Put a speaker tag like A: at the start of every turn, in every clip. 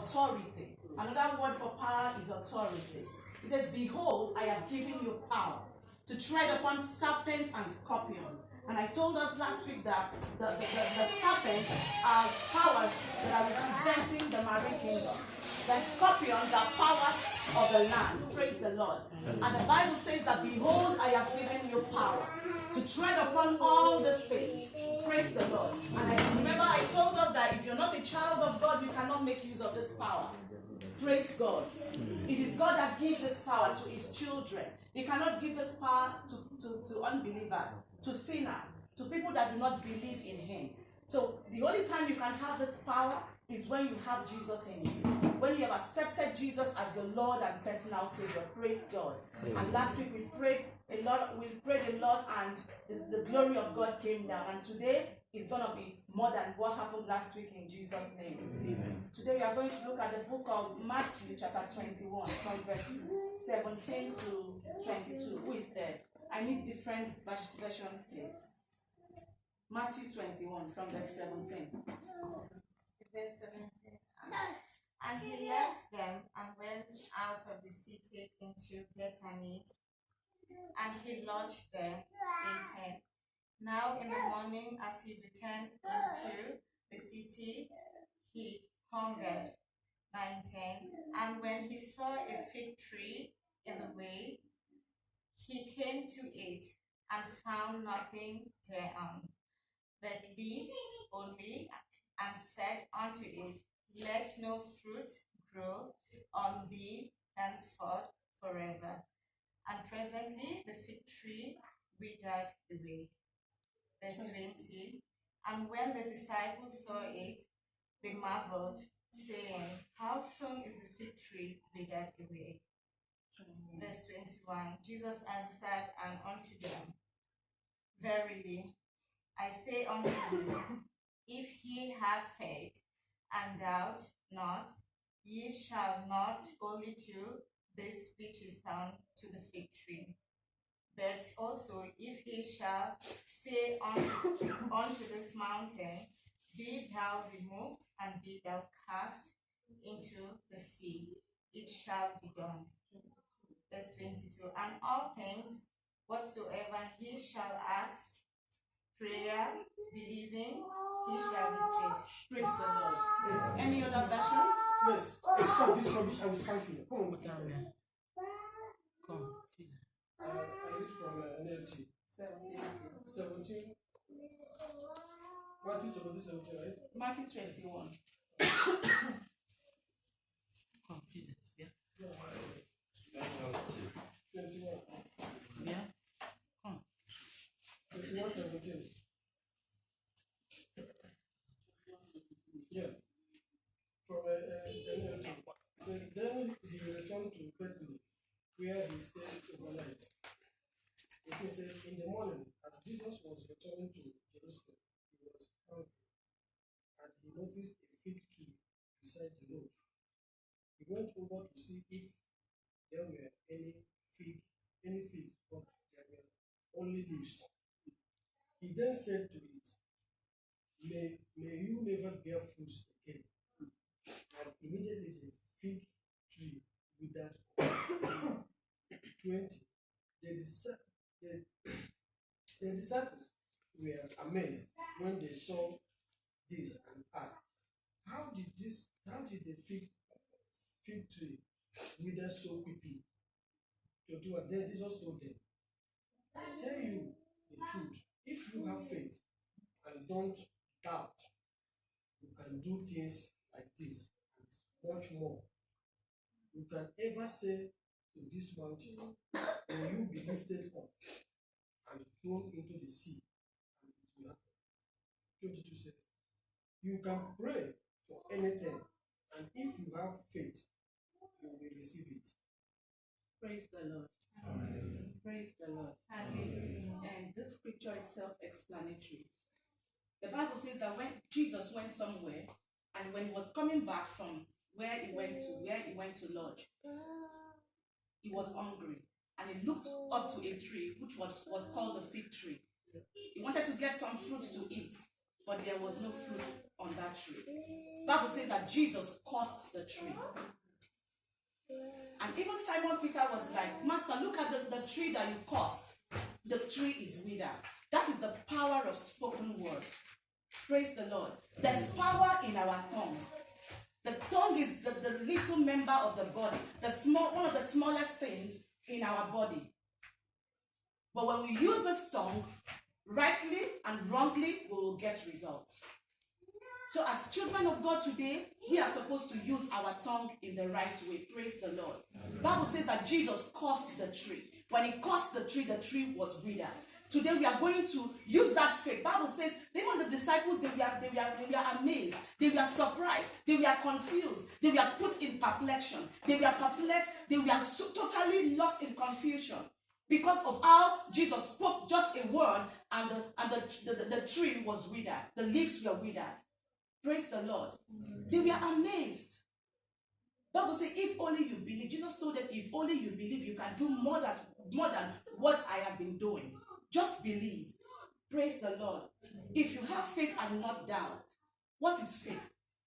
A: authority. Another word for power is authority. It says, behold, I have given you power to tread upon serpents and scorpions. And I told us last week that the serpents are powers that are representing the marine kingdom. The scorpions are powers of the land. Praise the Lord. And the Bible says that, behold, I have given you power to tread upon all these things. Praise the Lord. And I remember I told us that if you're not a child of God, you cannot make use of this power. Praise God. It is God that gives this power to his children. He cannot give this power to unbelievers, to sinners, to people that do not believe in him. So the only time you can have this power is when you have Jesus in you. When you have accepted Jesus as your Lord and personal Savior. Praise God. And last week we prayed a lot, and the glory of God came down. And today is going to be more than what happened last week in Jesus' name. Amen. Today we are going to look at the book of Matthew chapter 21 from verse 17 to 22. Who is there? I need different versions, please. Matthew 21 from verse 17.
B: Verse 17. And he left them and went out of the city into Bethany, and he lodged there 18. Now in the morning, as he returned into the city, he hungered. 19. And when he saw a fig tree in the way, he came to it and found nothing thereon, but leaves only, and said unto it, let no fruit grow on thee henceforth forever. And presently the fig tree withered away. Verse 20. And when the disciples saw it, they marveled, saying, how soon is the fig tree withered away? Verse 21. Jesus answered and unto them, verily I say unto you, if ye have faith and doubt not, ye shall not only do this which is done to the fig tree, but also if ye shall say unto this mountain, be thou removed and be thou cast into the sea, it shall be done. Verse 22. And all things whatsoever he shall ask, prayer, believing, he shall receive.
A: Praise the Lord. Any other version?
C: Yes. Stop this rubbish. I will spank you. Come on, down there. Come, please. I read from NLT. 17. Matthew 17, right?
A: Matthew 21.
C: Come, please. Yeah. 21.
A: Yeah. Come.
C: 21, 17. Yeah. From NLT. So then he returned to Bethany, where he stayed overnight. It is in the morning, as Jesus was returning to Jerusalem, he was hungry, and he noticed a fig tree beside the road. He went over to see if there were any figs, but there were only leaves. He then said to it, may you never bear fruits again. And immediately the fig tree withered. 20. The disciples were amazed when they saw this and asked, how did the fig tree wither so quickly? 21. Then Jesus told them, I tell you the truth, if you have faith and don't doubt, you can do things like this and much more. You can ever say to this mountain, will you be lifted up and thrown into the sea, and it will happen. 22 says, you can pray for anything, and if you have faith, you will receive it.
A: Praise the Lord.
B: Amen.
A: Praise the Lord.
B: Hallelujah.
A: And this scripture is self-explanatory. The Bible says that when Jesus went somewhere, and when he was coming back from where he went to lodge, he was hungry, and he looked up to a tree which was called the fig tree. He wanted to get some fruit to eat, but there was no fruit on that tree. Bible says that Jesus cursed the tree. And even Simon Peter was like, Master, look at the tree that you cursed. The tree is withered. That is the power of spoken word. Praise the Lord. There's power in our tongue. The tongue is the little member of the body, one of the smallest things in our body. But when we use this tongue rightly and wrongly, we will get results. So as children of God today, we are supposed to use our tongue in the right way. Praise the Lord. The Bible says that Jesus cursed the tree. When he cursed the tree was withered. Today we are going to use that faith. Bible says even the disciples, they were amazed. They were surprised. They were confused. They were put in perplexion. They were perplexed. They were so totally lost in confusion. Because of how Jesus spoke just a word and the tree was withered. The leaves were withered. Praise the Lord. They were amazed. Bible says, if only you believe. Jesus told them, if only you believe, you can do more than what I have been doing. Just believe. Praise the Lord. If you have faith and not doubt, what is faith?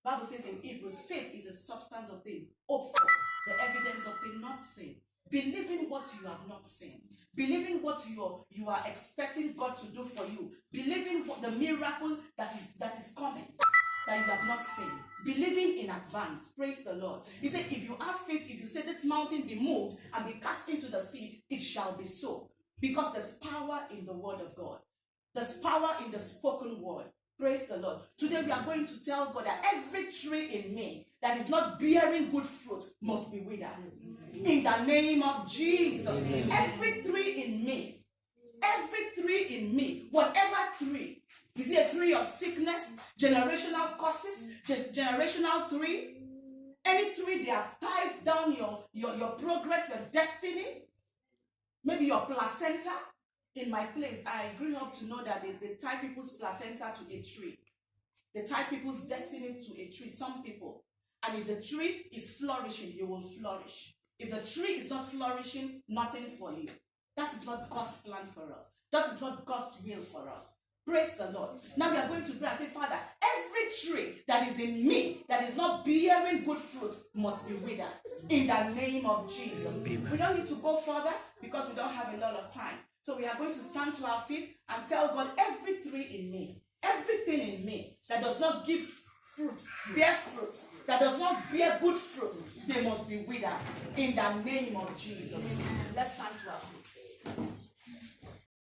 A: Bible says in Hebrews, faith is a substance of things hoped for, the evidence of things not seen. Believing what you have not seen. Believing what you are expecting God to do for you. Believing what the miracle that is coming, that you have not seen. Believing in advance. Praise the Lord. He said, if you have faith, if you say this mountain be moved and be cast into the sea, it shall be so. Because there's power in the word of God. There's power in the spoken word. Praise the Lord. Today we are going to tell God that every tree in me that is not bearing good fruit must be withered. In the name of Jesus. Every tree in me, whatever tree, is it a tree of sickness, generational curses, generational tree, any tree they have tied down your progress, your destiny, maybe your placenta. In my place, I grew up to know that they tie people's placenta to a tree. They tie people's destiny to a tree, some people. And if the tree is flourishing, you will flourish. If the tree is not flourishing, nothing for you. That is not God's plan for us. That is not God's will for us. Praise the Lord. Now we are going to pray and say, Father, every tree that is in me that is not bearing good fruit must be withered. In the name of Jesus. Amen. We don't need to go further because we don't have a lot of time. So we are going to stand to our feet and tell God, every tree in me, everything in me that does not give fruit, bear fruit, that does not bear good fruit, they must be withered. In the name of Jesus. Let's stand to our feet.